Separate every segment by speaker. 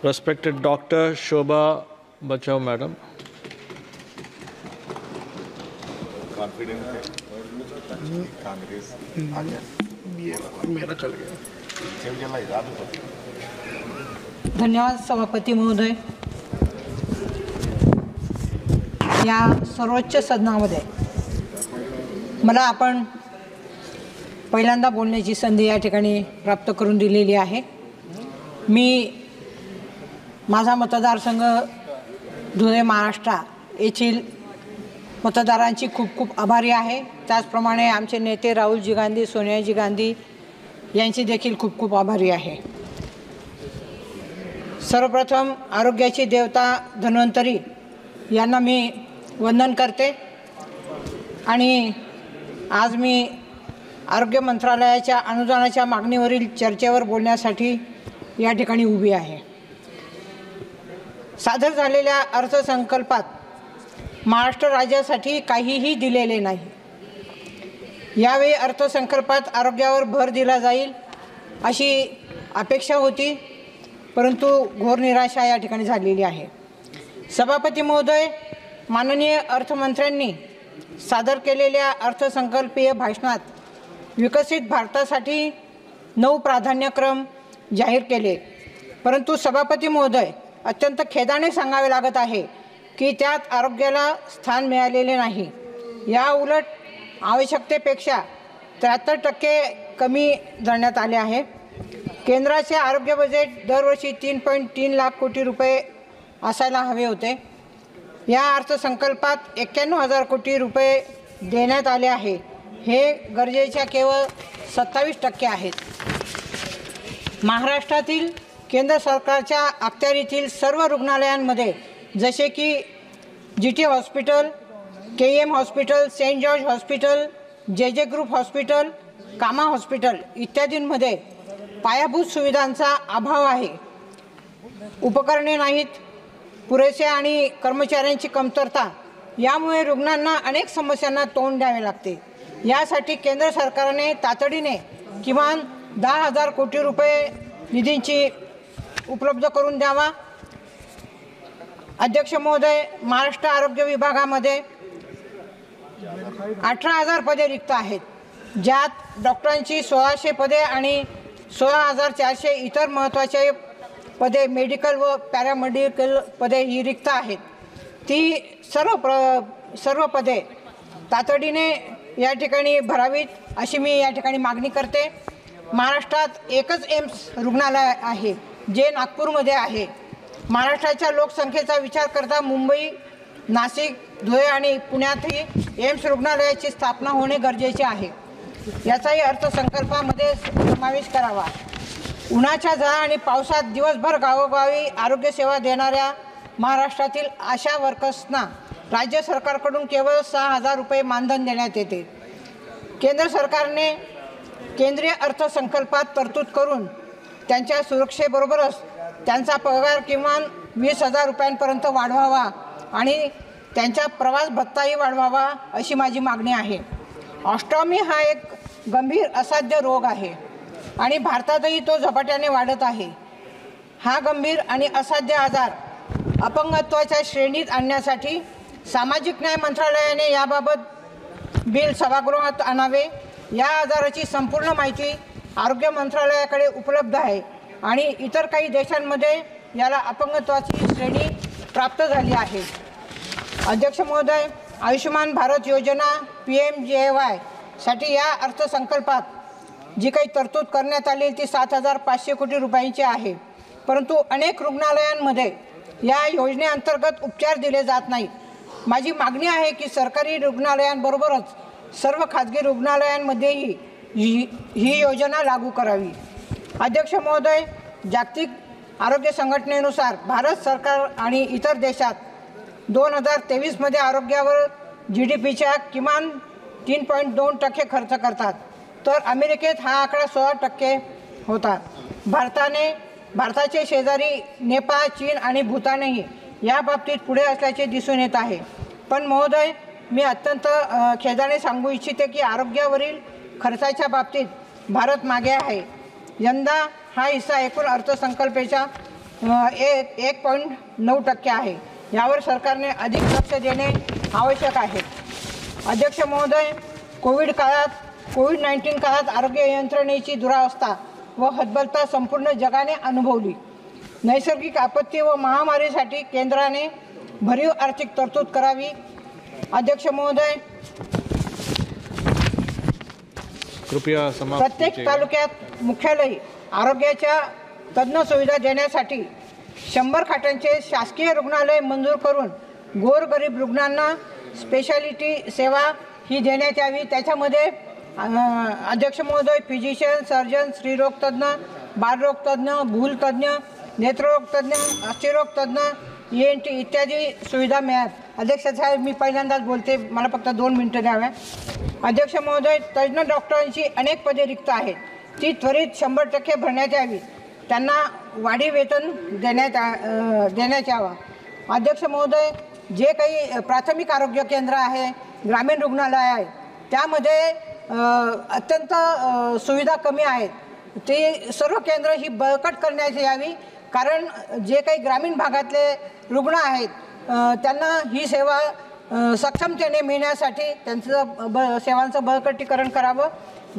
Speaker 1: Respected Dr. Shobha Bachao, Madam.
Speaker 2: धन्यवाद सभापती महोदय. या सर्वोच्च सदनामध्ये मला आपण पहिल्यांदा बोलण्याची संधी या ठिकाणी प्राप्त करून दिलेली आहे. मी माझा मतदारसंघ धुळे महाराष्ट्र येथील मतदारांची खूप खूप आभारी आहे. त्याचप्रमाणे आमचे नेते राहुलजी गांधी, सोनियाजी गांधी यांची देखील खूप खूप आभारी आहे. सर्वप्रथम आरोग्याची देवता धन्वंतरी यांना मी वंदन करते आणि आज मी आरोग्य मंत्रालयाच्या अनुदानाच्या मागणीवरील चर्चेवर बोलण्यासाठी या ठिकाणी उभी आहे. सादर झालेल्या अर्थसंकल्पात महाराष्ट्र राज्यासाठी काहीही दिलेले नाही. यावेळी अर्थसंकल्पात आरोग्यावर भर दिला जाईल अशी अपेक्षा होती, परंतु घोर निराशा या ठिकाणी झालेली आहे. सभापती महोदय, माननीय अर्थमंत्र्यांनी सादर केलेल्या अर्थसंकल्पीय भाषणात विकसित भारतासाठी 9 प्राधान्यक्रम जाहीर केले, परंतु सभापती महोदय, अत्यंत खेदाने सांगावे लागत आहे की त्यात आरोग्याला स्थान मिळालेले नाही. या उलट आवश्यकतेपेक्षा 73% कमी धरण्यात आले आहे. केंद्राचे आरोग्य बजेट दरवर्षी 3.3 लाख कोटी रुपये असायला हवे होते. या अर्थसंकल्पात 91,000 कोटी रुपये देण्यात आले आहे. हे गरजेच्या केवळ 27% आहेत. महाराष्ट्रातील केंद्र सरकारच्या अखत्यारीतील सर्व रुग्णालयांमध्ये जसे की GT hospital, KM hospital, Saint George hospital, JJ group hospital, Cama hospital इत्यादींमध्ये पायाभूत सुविधांचा अभाव आहे. उपकरणे नाहीत, पुरेसे आणि कर्मचाऱ्यांची कमतरता, यामुळे रुग्णांना अनेक समस्यांना तोंड द्यावे लागते. यासाठी केंद्र सरकारने तातडीने किमान 10,000 कोटी रुपये निधींची उपलब्ध करून द्यावा. अध्यक्ष महोदय, महाराष्ट्र आरोग्य विभागामध्ये 18,000 पदे रिक्त आहेत, ज्यात डॉक्टरांची 1,600 पदे आणि 16,400 इतर महत्त्वाचे पदे, मेडिकल व पॅरामेडिकल पदे ही रिक्त आहेत. ती सर्व पदे तातडीने या ठिकाणी भरावीत अशी मी या ठिकाणी मागणी करते. महाराष्ट्रात एकच एम्स रुग्णालय आहे जे नागपूरमध्ये आहे. महाराष्ट्राच्या लोकसंख्येचा विचार करता मुंबई, नाशिक, धुळे आणि पुण्यातही एम्स रुग्णालयाची स्थापना होणे गरजेचे आहे. याचाही अर्थसंकल्पामध्ये समावेश करावा. उन्हाच्या झळा आणि पावसात दिवसभर गावोगावी आरोग्यसेवा देणाऱ्या महाराष्ट्रातील आशा वर्कर्सना राज्य सरकारकडून केवळ 6,000 रुपये मानधन देण्यात येते. केंद्र सरकारने केंद्रीय अर्थसंकल्पात तरतूद करून त्यांच्या सुरक्षेबरोबरच त्यांचा पगार किमान 20,000 रुपयांपर्यंत वाढवावा आणि त्यांचा प्रवास भत्ताही वाढवावा अशी माझी मागणी आहे. ऑस्टॉमी हा एक गंभीर असाध्य रोग आहे आणि भारतातही तो झपाट्याने वाढत आहे. हा गंभीर आणि असाध्य आजार अपंगत्वाच्या श्रेणीत आणण्यासाठी सामाजिक न्याय मंत्रालयाने याबाबत बिल सभागृहात आणावे. या आजाराची संपूर्ण माहिती आरोग्य मंत्रालयाकडे उपलब्ध आहे आणि इतर काही देशांमध्ये याला अपंगत्वाची श्रेणी प्राप्त झाली आहे. अध्यक्ष महोदय, आयुष्यमान भारत योजना PMJY साठी या अर्थसंकल्पात जी काही तरतूद करण्यात आली ती 7,500 कोटी रुपयांची आहे, परंतु अनेक रुग्णालयांमध्ये या योजनेअंतर्गत उपचार दिले जात नाहीत. माझी मागणी आहे की सरकारी रुग्णालयांबरोबरच सर्व खाजगी रुग्णालयांमध्येही ही योजना लागू करावी. अध्यक्ष महोदय, जागतिक आरोग्य संघटनेनुसार भारत सरकार आणि इतर देशात 2023 आरोग्यावर GDPच्या किमान 3.2% खर्च करतात, तर अमेरिकेत हा आकडा 16% होता. भारताचे शेजारी नेपाळ, चीन आणि भूतानही या बाबतीत पुढे असल्याचे दिसून येत आहे. पण महोदय, मी अत्यंत खेदाने सांगू इच्छिते की आरोग्यावरील खर्चाच्या बाबतीत भारत मागे आहे. यंदा हा हिस्सा एकूण अर्थसंकल्पाच्या 1.9% आहे. यावर सरकारने अधिक लक्ष देणे आवश्यक आहे. अध्यक्ष महोदय, कोविड-19 काळात आरोग्य यंत्रणेची दुरावस्था व हतबलता संपूर्ण जगाने अनुभवली. नैसर्गिक आपत्ती व महामारीसाठी केंद्राने भरीव आर्थिक तरतूद करावी. अध्यक्ष महोदय,
Speaker 1: कृपया समाप्त
Speaker 2: प्रत्येक
Speaker 1: कीजिएगा.
Speaker 2: तालुक्यात मुख्यालयी आरोग्याच्या तज्ज्ञ सुविधा देण्यासाठी 100 खाटांचे शासकीय रुग्णालय मंजूर करून गोरगरीब रुग्णांना स्पेशालिटी सेवा ही देण्यात यावी. त्याच्यामध्ये अध्यक्ष महोदय, फिजिशियन, सर्जन, स्त्रीरोगतज्ञ, बालरोगतज्ञ, भूलतज्ञ, नेत्ररोगतज्ञ, अस्थिरोगतज्ञ, ENT इत्यादी सुविधा मिळाव्यात. अध्यक्ष साहेब, मी पहिल्यांदाच बोलते, मला फक्त 2 मिनिटं द्याव्या. अध्यक्ष महोदय, तज्ज्ञ डॉक्टरांची अनेक पदे रिक्त आहेत. ती त्वरित 100% भरण्यात यावी. त्यांना वाढीव वेतन देण्यात यावा. अध्यक्ष महोदय, जे काही प्राथमिक आरोग्य केंद्र आहे, ग्रामीण रुग्णालय आहे, त्यामध्ये अत्यंत सुविधा कमी आहेत. ती सर्व केंद्र ही बळकट करण्यात यावी. कारण जे काही ग्रामीण भागातले रुग्ण आहेत त्यांना ही सेवा सक्षमतेने मिळण्यासाठी त्यांचं सेवांचं बळकटीकरण करावं.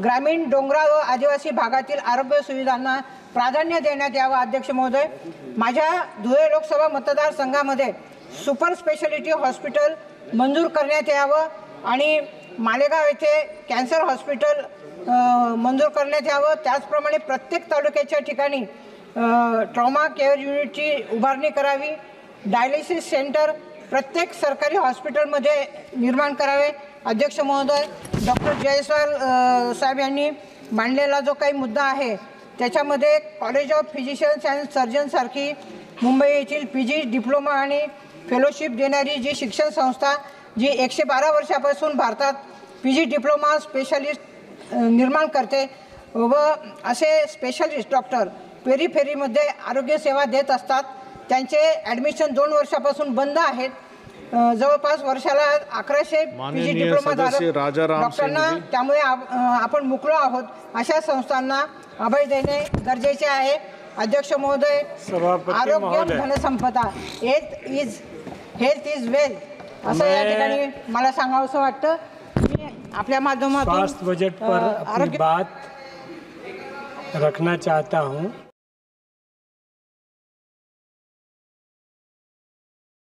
Speaker 2: ग्रामीण, डोंगराळ व आदिवासी भागातील आरोग्य सुविधांना प्राधान्य देण्यात यावं. अध्यक्ष महोदय, माझ्या धुळे लोकसभा मतदारसंघामध्ये सुपर स्पेशालिटी हॉस्पिटल मंजूर करण्यात यावं आणि मालेगाव येथे कॅन्सर हॉस्पिटल मंजूर करण्यात यावं. त्याचप्रमाणे प्रत्येक तालुक्याच्या ठिकाणी ट्रॉमा केअर युनिटची उभारणी करावी. डायलिसिस सेंटर प्रत्येक सरकारी हॉस्पिटलमध्ये निर्माण करावे. अध्यक्ष महोदय, डॉक्टर जयस्वाल साहेब यांनी मांडलेला जो काही मुद्दा आहे त्याच्यामध्ये कॉलेज ऑफ फिजिशियन्स अँड सर्जनसारखी मुंबई येथील PG डिप्लोमा आणि फेलोशिप देणारी जी शिक्षण संस्था जी 112 वर्षापासून भारतात PG डिप्लोमा स्पेशालिस्ट निर्माण करते व असे स्पेशालिस्ट डॉक्टर पेरीफेरीमध्ये आरोग्यसेवा देत असतात. त्यांचे ॲडमिशन 2 वर्षापासून बंद आहेत. जवळपास वर्षाला 1100 PG डिप्लोमा डॉक्टरांना त्यामुळे आपण मुकलो आहोत. अशा संस्थांना अभय देणे गरजेचे आहे. अध्यक्ष महोदय, आरोग्य धनसंपदा, हेल्थ इज वेल्थ असं या ठिकाणी मला सांगावंसं वाटतं. मी आपल्या माध्यमातून
Speaker 3: स्वास्थ्य बजट पर अपनी बात रखना चाहता हूं.